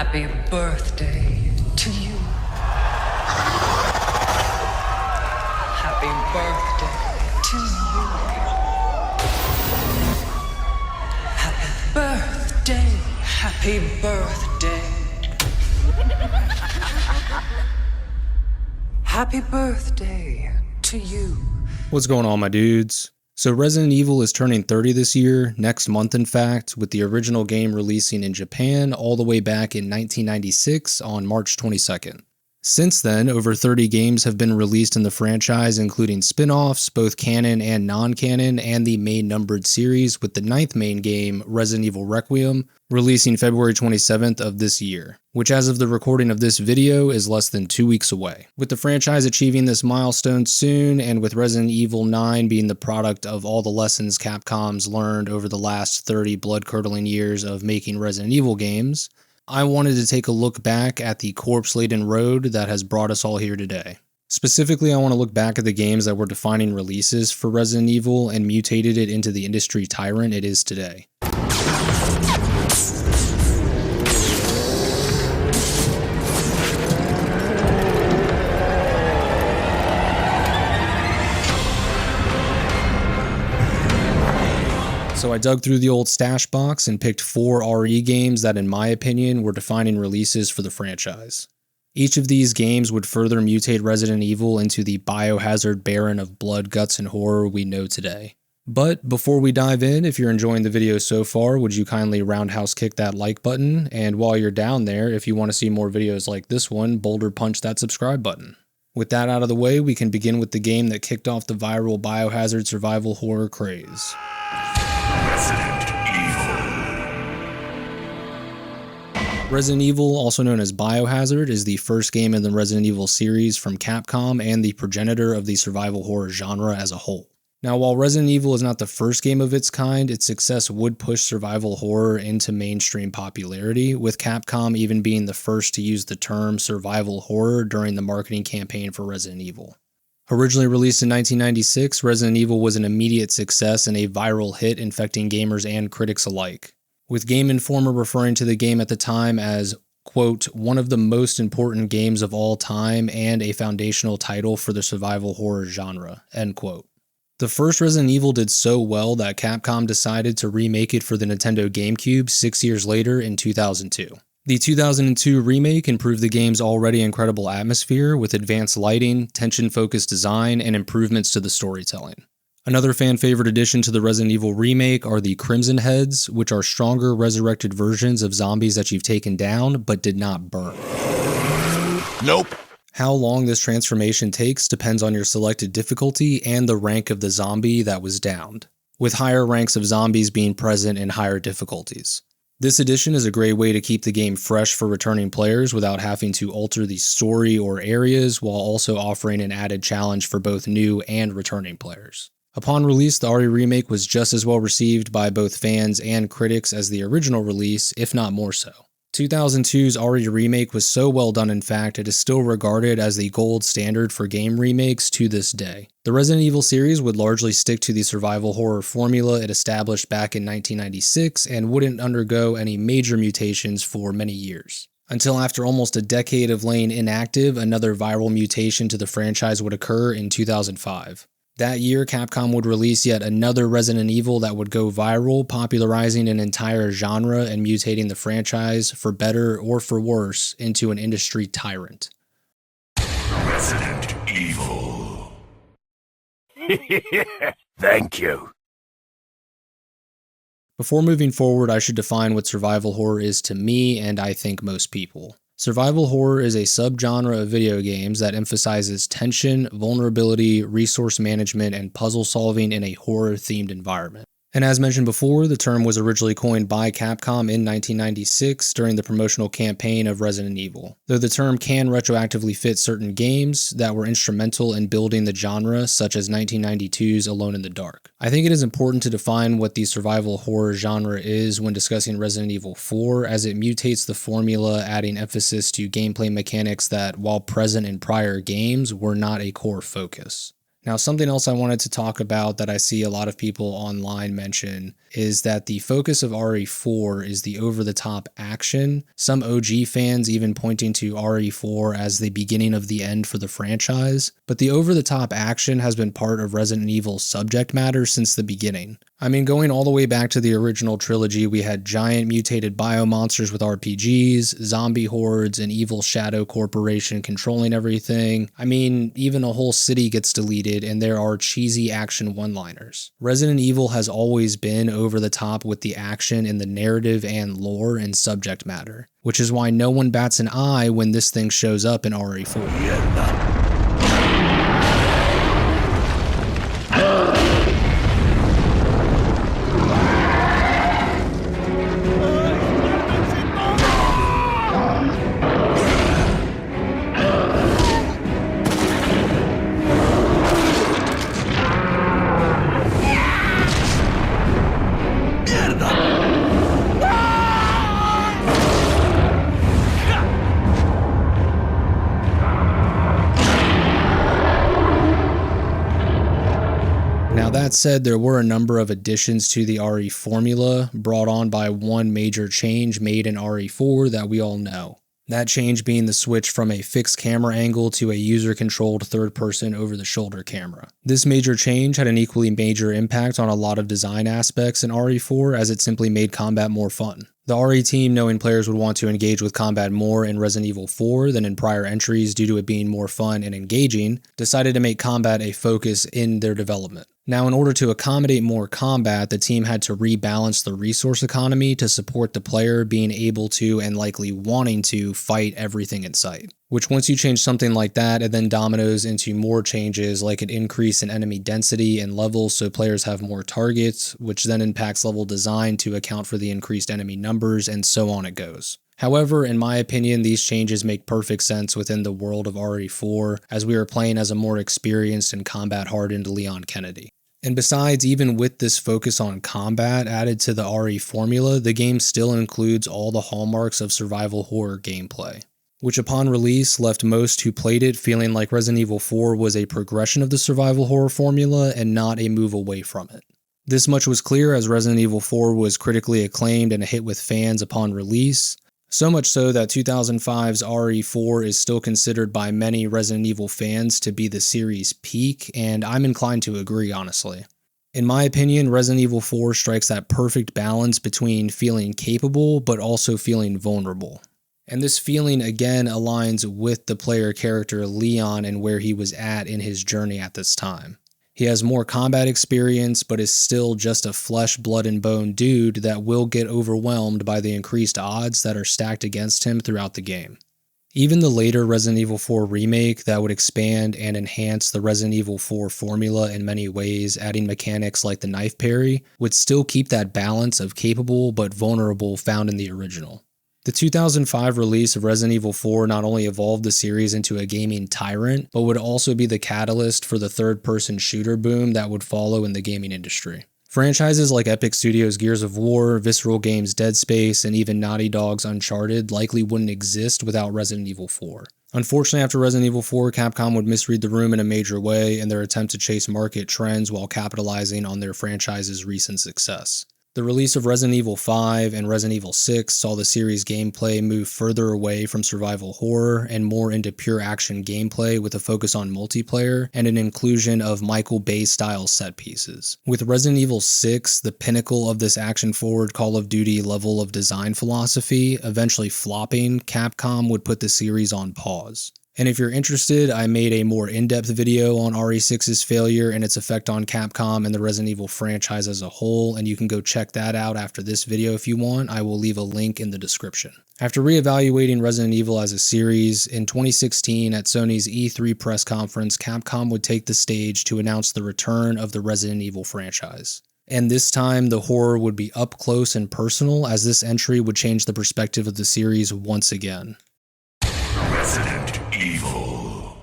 Happy birthday to you. Happy birthday to you. Happy birthday. Happy birthday. Happy birthday to you. What's going on, my dudes? So Resident Evil is turning 30 this year, next month in fact, with the original game releasing in Japan all the way back in 1996 on March 22nd. Since then, over 30 games have been released in the franchise, including spin-offs, both canon and non-canon, and the main numbered series, with the 9th main game, Resident Evil Requiem, releasing February 27th of this year, which as of the recording of this video is less than 2 weeks away. With the franchise achieving this milestone soon, and with Resident Evil 9 being the product of all the lessons Capcom's learned over the last 30 blood-curdling years of making Resident Evil games, I wanted to take a look back at the corpse-laden road that has brought us all here today. Specifically, I want to look back at the games that were defining releases for Resident Evil and mutated it into the industry tyrant it is today. So I dug through the old stash box and picked 4 RE games that in my opinion were defining releases for the franchise. Each of these games would further mutate Resident Evil into the biohazard baron of blood, guts, and horror we know today. But before we dive in, if you're enjoying the video so far, would you kindly roundhouse kick that like button? And while you're down there, if you want to see more videos like this one, boulder punch that subscribe button. With that out of the way, we can begin with the game that kicked off the viral biohazard survival horror craze. Resident Evil, also known as Biohazard, is the first game in the Resident Evil series from Capcom and the progenitor of the survival horror genre as a whole. Now, while Resident Evil is not the first game of its kind, its success would push survival horror into mainstream popularity, with Capcom even being the first to use the term survival horror during the marketing campaign for Resident Evil. Originally released in 1996, Resident Evil was an immediate success and a viral hit infecting gamers and critics alike, with Game Informer referring to the game at the time as, quote, one of the most important games of all time and a foundational title for the survival horror genre, end quote. The first Resident Evil did so well that Capcom decided to remake it for the Nintendo GameCube 6 years later in 2002. The 2002 remake improved the game's already incredible atmosphere with advanced lighting, tension-focused design, and improvements to the storytelling. Another fan-favorite addition to the Resident Evil remake are the Crimson Heads, which are stronger resurrected versions of zombies that you've taken down but did not burn. Nope. How long this transformation takes depends on your selected difficulty and the rank of the zombie that was downed, with higher ranks of zombies being present in higher difficulties. This addition is a great way to keep the game fresh for returning players without having to alter the story or areas, while also offering an added challenge for both new and returning players. Upon release, the RE remake was just as well received by both fans and critics as the original release, if not more so. 2002's RE remake was so well done in fact, it is still regarded as the gold standard for game remakes to this day. The Resident Evil series would largely stick to the survival horror formula it established back in 1996 and wouldn't undergo any major mutations for many years. Until after almost a decade of laying inactive, another viral mutation to the franchise would occur in 2005. That year, Capcom would release yet another Resident Evil that would go viral, popularizing an entire genre and mutating the franchise, for better or for worse, into an industry tyrant. Resident Evil. Thank you. Before moving forward, I should define what survival horror is to me and I think most people. Survival horror is a subgenre of video games that emphasizes tension, vulnerability, resource management, and puzzle solving in a horror-themed environment. And as mentioned before, the term was originally coined by Capcom in 1996 during the promotional campaign of Resident Evil, though the term can retroactively fit certain games that were instrumental in building the genre, such as 1992's Alone in the Dark. I think it is important to define what the survival horror genre is when discussing Resident Evil 4, as it mutates the formula, adding emphasis to gameplay mechanics that, while present in prior games, were not a core focus. Now, something else I wanted to talk about that I see a lot of people online mention is that the focus of RE4 is the over-the-top action, some OG fans even pointing to RE4 as the beginning of the end for the franchise, but the over-the-top action has been part of Resident Evil's subject matter since the beginning. I mean, going all the way back to the original trilogy, we had giant mutated biomonsters with RPGs, zombie hordes, an evil shadow corporation controlling everything. I mean, even a whole city gets deleted, and there are cheesy action one-liners. Resident Evil has always been over the top with the action in the narrative and lore and subject matter, which is why no one bats an eye when this thing shows up in RE4. That said, there were a number of additions to the RE formula brought on by one major change made in RE4 that we all know. That change being the switch from a fixed camera angle to a user-controlled third-person over-the-shoulder camera. This major change had an equally major impact on a lot of design aspects in RE4 as it simply made combat more fun. The RE team, knowing players would want to engage with combat more in Resident Evil 4 than in prior entries due to it being more fun and engaging, decided to make combat a focus in their development. Now, in order to accommodate more combat, the team had to rebalance the resource economy to support the player being able to and likely wanting to fight everything in sight. Which once you change something like that, it then dominoes into more changes like an increase in enemy density and levels so players have more targets, which then impacts level design to account for the increased enemy numbers, and so on it goes. However, in my opinion, these changes make perfect sense within the world of RE4, as we are playing as a more experienced and combat-hardened Leon Kennedy. And besides, even with this focus on combat added to the RE formula, the game still includes all the hallmarks of survival horror gameplay, which upon release left most who played it feeling like Resident Evil 4 was a progression of the survival horror formula and not a move away from it. This much was clear as Resident Evil 4 was critically acclaimed and a hit with fans upon release, so much so that 2005's RE4 is still considered by many Resident Evil fans to be the series' peak, and I'm inclined to agree, honestly. In my opinion, Resident Evil 4 strikes that perfect balance between feeling capable but also feeling vulnerable. And this feeling again aligns with the player character Leon and where he was at in his journey at this time. He has more combat experience, but is still just a flesh, blood, and bone dude that will get overwhelmed by the increased odds that are stacked against him throughout the game. Even the later Resident Evil 4 remake that would expand and enhance the Resident Evil 4 formula in many ways, adding mechanics like the knife parry, would still keep that balance of capable but vulnerable found in the original. The 2005 release of Resident Evil 4 not only evolved the series into a gaming tyrant, but would also be the catalyst for the third-person shooter boom that would follow in the gaming industry. Franchises like Epic Studios' Gears of War, Visceral Games' Dead Space, and even Naughty Dog's Uncharted likely wouldn't exist without Resident Evil 4. Unfortunately, after Resident Evil 4, Capcom would misread the room in a major way in their attempt to chase market trends while capitalizing on their franchise's recent success. The release of Resident Evil 5 and Resident Evil 6 saw the series' gameplay move further away from survival horror and more into pure action gameplay with a focus on multiplayer and an inclusion of Michael Bay-style set pieces. With Resident Evil 6, the pinnacle of this action-forward Call of Duty level of design philosophy, eventually flopping, Capcom would put the series on pause. And if you're interested, I made a more in-depth video on RE6's failure and its effect on Capcom and the Resident Evil franchise as a whole, and you can go check that out after this video if you want. I will leave a link in the description. After reevaluating Resident Evil as a series, in 2016 at Sony's E3 press conference, Capcom would take the stage to announce the return of the Resident Evil franchise. And this time, the horror would be up close and personal, as this entry would change the perspective of the series once again. Resident Evil.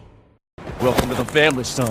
Welcome to the family, son.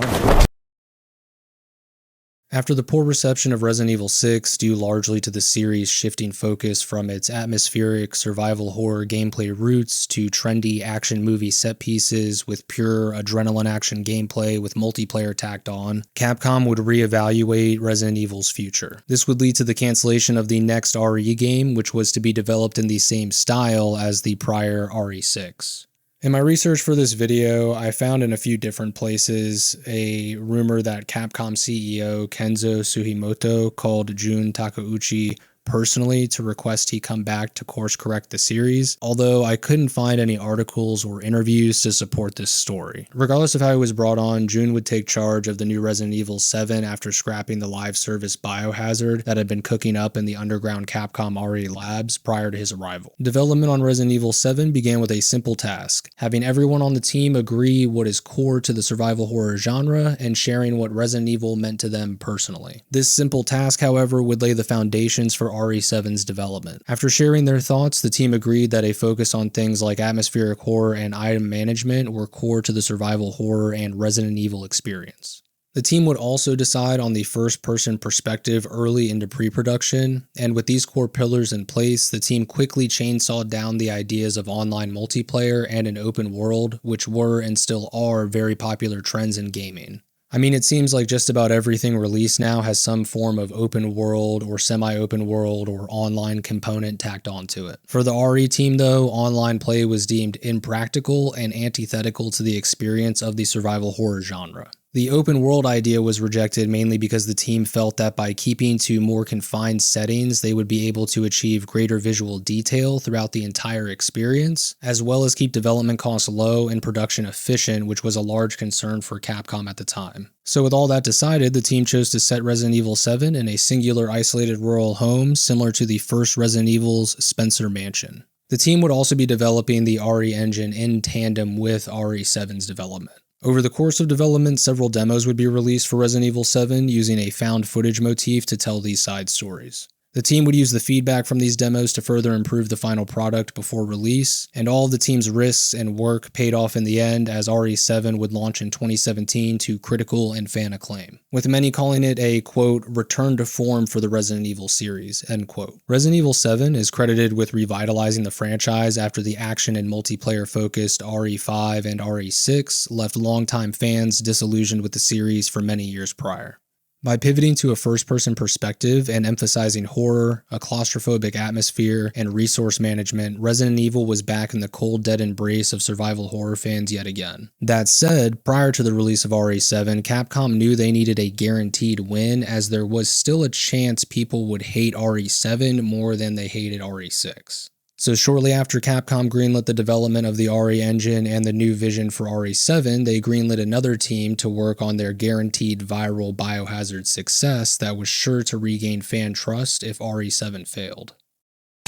After the poor reception of Resident Evil 6, due largely to the series shifting focus from its atmospheric survival horror gameplay roots to trendy action movie set pieces with pure adrenaline action gameplay with multiplayer tacked on, Capcom would reevaluate Resident Evil's future. This would lead to the cancellation of the next RE game, which was to be developed in the same style as the prior RE6. In my research for this video, I found in a few different places a rumor that Capcom CEO Kenzo Sugimoto called Jun Takeuchi personally to request he come back to course correct the series, although I couldn't find any articles or interviews to support this story. Regardless of how he was brought on, Jun would take charge of the new Resident Evil 7 after scrapping the live service Biohazard that had been cooking up in the underground Capcom RE labs prior to his arrival. Development on Resident Evil 7 began with a simple task, having everyone on the team agree what is core to the survival horror genre and sharing what Resident Evil meant to them personally. This simple task, however, would lay the foundations for RE7's development. After sharing their thoughts, the team agreed that a focus on things like atmospheric horror and item management were core to the survival horror and Resident Evil experience. The team would also decide on the first-person perspective early into pre-production, and with these core pillars in place, the team quickly chainsawed down the ideas of online multiplayer and an open world, which were and still are very popular trends in gaming. I mean, it seems like just about everything released now has some form of open world or semi-open world or online component tacked onto it. For the RE team though, online play was deemed impractical and antithetical to the experience of the survival horror genre. The open world idea was rejected mainly because the team felt that by keeping to more confined settings, they would be able to achieve greater visual detail throughout the entire experience, as well as keep development costs low and production efficient, which was a large concern for Capcom at the time. So with all that decided, the team chose to set Resident Evil 7 in a singular isolated rural home similar to the first Resident Evil's Spencer Mansion. The team would also be developing the RE engine in tandem with RE7's development. Over the course of development, several demos would be released for Resident Evil 7 using a found footage motif to tell these side stories. The team would use the feedback from these demos to further improve the final product before release, and all of the team's risks and work paid off in the end as RE7 would launch in 2017 to critical and fan acclaim, with many calling it a, quote, return to form for the Resident Evil series, end quote. Resident Evil 7 is credited with revitalizing the franchise after the action and multiplayer-focused RE5 and RE6 left longtime fans disillusioned with the series for many years prior. By pivoting to a first-person perspective and emphasizing horror, a claustrophobic atmosphere, and resource management, Resident Evil was back in the cold, dead embrace of survival horror fans yet again. That said, prior to the release of RE7, Capcom knew they needed a guaranteed win, as there was still a chance people would hate RE7 more than they hated RE6. So shortly after Capcom greenlit the development of the RE engine and the new vision for RE7, they greenlit another team to work on their guaranteed viral Biohazard success that was sure to regain fan trust if RE7 failed.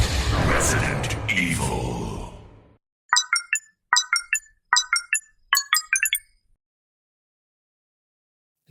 Resident Evil.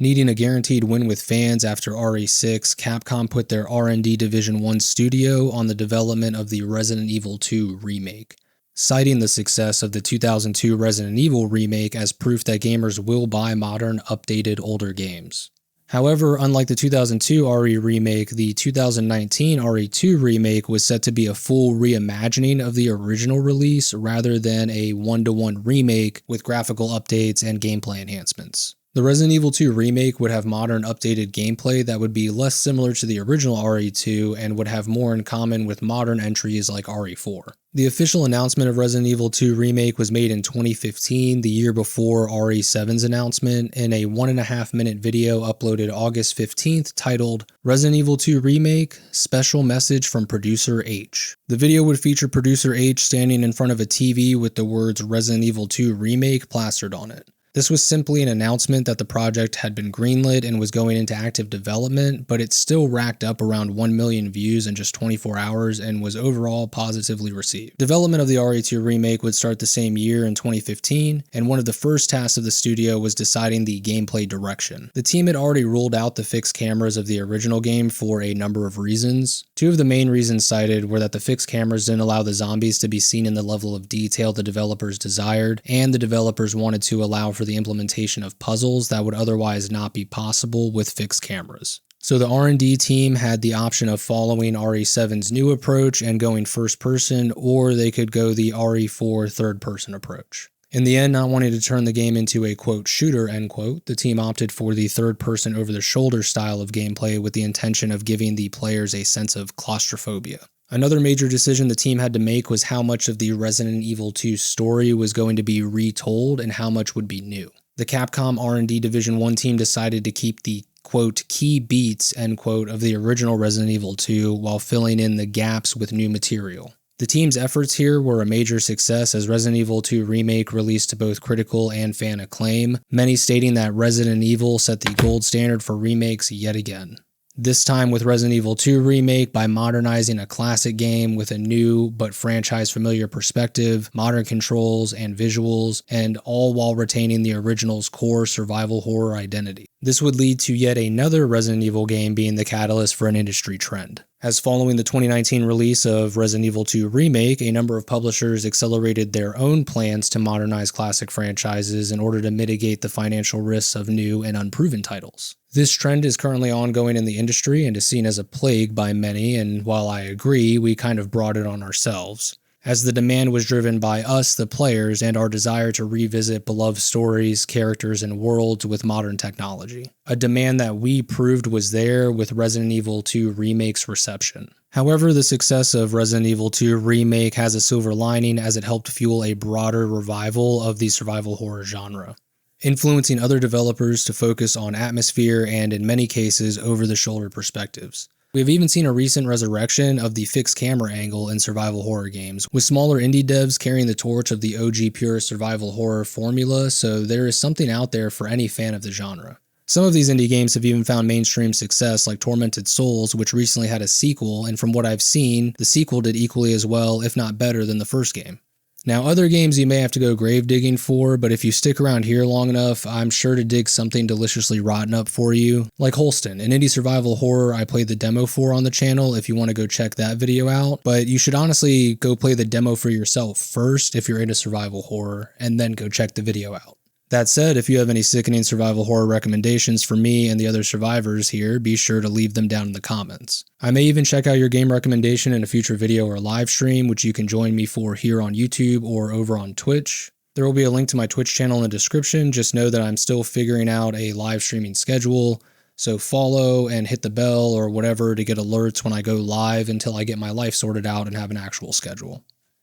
Needing a guaranteed win with fans after RE6, Capcom put their R&D Division 1 studio on the development of the Resident Evil 2 remake, citing the success of the 2002 Resident Evil remake as proof that gamers will buy modern, updated, older games. However, unlike the 2002 RE remake, the 2019 RE2 remake was set to be a full reimagining of the original release rather than a one-to-one remake with graphical updates and gameplay enhancements. The Resident Evil 2 remake would have modern, updated gameplay that would be less similar to the original RE2 and would have more in common with modern entries like RE4. The official announcement of Resident Evil 2 Remake was made in 2015, the year before RE7's announcement, in a 1.5-minute video uploaded August 15th titled Resident Evil 2 Remake, Special Message from Producer H. The video would feature Producer H standing in front of a TV with the words Resident Evil 2 Remake plastered on it. This was simply an announcement that the project had been greenlit and was going into active development, but it still racked up around 1 million views in just 24 hours and was overall positively received. Development of the RE2 remake would start the same year in 2015, and one of the first tasks of the studio was deciding the gameplay direction. The team had already ruled out the fixed cameras of the original game for a number of reasons. Two of the main reasons cited were that the fixed cameras didn't allow the zombies to be seen in the level of detail the developers desired, and the developers wanted to allow for for the implementation of puzzles that would otherwise not be possible with fixed cameras. So the R&D team had the option of following RE7's new approach and going first person, or they could go the RE4 third person approach. In the end, not wanting to turn the game into a quote shooter end quote, the team opted for the third person over the shoulder style of gameplay with the intention of giving the players a sense of claustrophobia. Another major decision the team had to make was how much of the Resident Evil 2 story was going to be retold and how much would be new. The Capcom R&D Division 1 team decided to keep the quote key beats end quote of the original Resident Evil 2 while filling in the gaps with new material. The team's efforts here were a major success as Resident Evil 2 Remake released to both critical and fan acclaim, many stating that Resident Evil set the gold standard for remakes yet again. This time with Resident Evil 2 Remake by modernizing a classic game with a new but franchise-familiar perspective, modern controls and visuals, and all while retaining the original's core survival horror identity. This would lead to yet another Resident Evil game being the catalyst for an industry trend. As following the 2019 release of Resident Evil 2 Remake, a number of publishers accelerated their own plans to modernize classic franchises in order to mitigate the financial risks of new and unproven titles. This trend is currently ongoing in the industry and is seen as a plague by many, and while I agree, we kind of brought it on ourselves, as the demand was driven by us, the players, and our desire to revisit beloved stories, characters, and worlds with modern technology. A demand that we proved was there with Resident Evil 2 Remake's reception. However, the success of Resident Evil 2 Remake has a silver lining as it helped fuel a broader revival of the survival horror genre, influencing other developers to focus on atmosphere and, in many cases, over-the-shoulder perspectives. We have even seen a recent resurrection of the fixed camera angle in survival horror games, with smaller indie devs carrying the torch of the OG pure survival horror formula, so there is something out there for any fan of the genre. Some of these indie games have even found mainstream success, like Tormented Souls, which recently had a sequel, and from what I've seen, the sequel did equally as well, if not better, than the first game. Now, other games you may have to go grave digging for, but if you stick around here long enough, I'm sure to dig something deliciously rotten up for you. Like Holston, an indie survival horror I played the demo for on the channel if you want to go check that video out, but you should honestly go play the demo for yourself first if you're into survival horror, and then go check the video out. That said, if you have any sickening survival horror recommendations for me and the other survivors here, be sure to leave them down in the comments. I may even check out your game recommendation in a future video or live stream, which you can join me for here on YouTube or over on Twitch. There will be a link to my Twitch channel in the description. Just know that I'm still figuring out a live streaming schedule, so follow and hit the bell or whatever to get alerts when I go live until I get my life sorted out and have an actual schedule.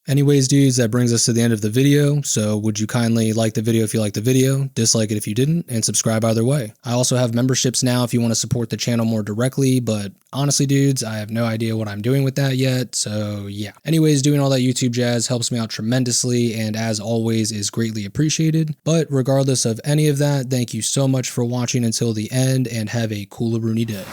Anyways, dudes, that brings us to the end of the video, so would you kindly like the video if you liked the video, dislike it if you didn't, and subscribe either way. I also have memberships now if you want to support the channel more directly, but honestly, dudes, I have no idea what I'm doing with that yet, so yeah. Anyways, doing all that YouTube jazz helps me out tremendously, and as always, is greatly appreciated. But regardless of any of that, thank you so much for watching until the end, and have a cool-a-rooney day.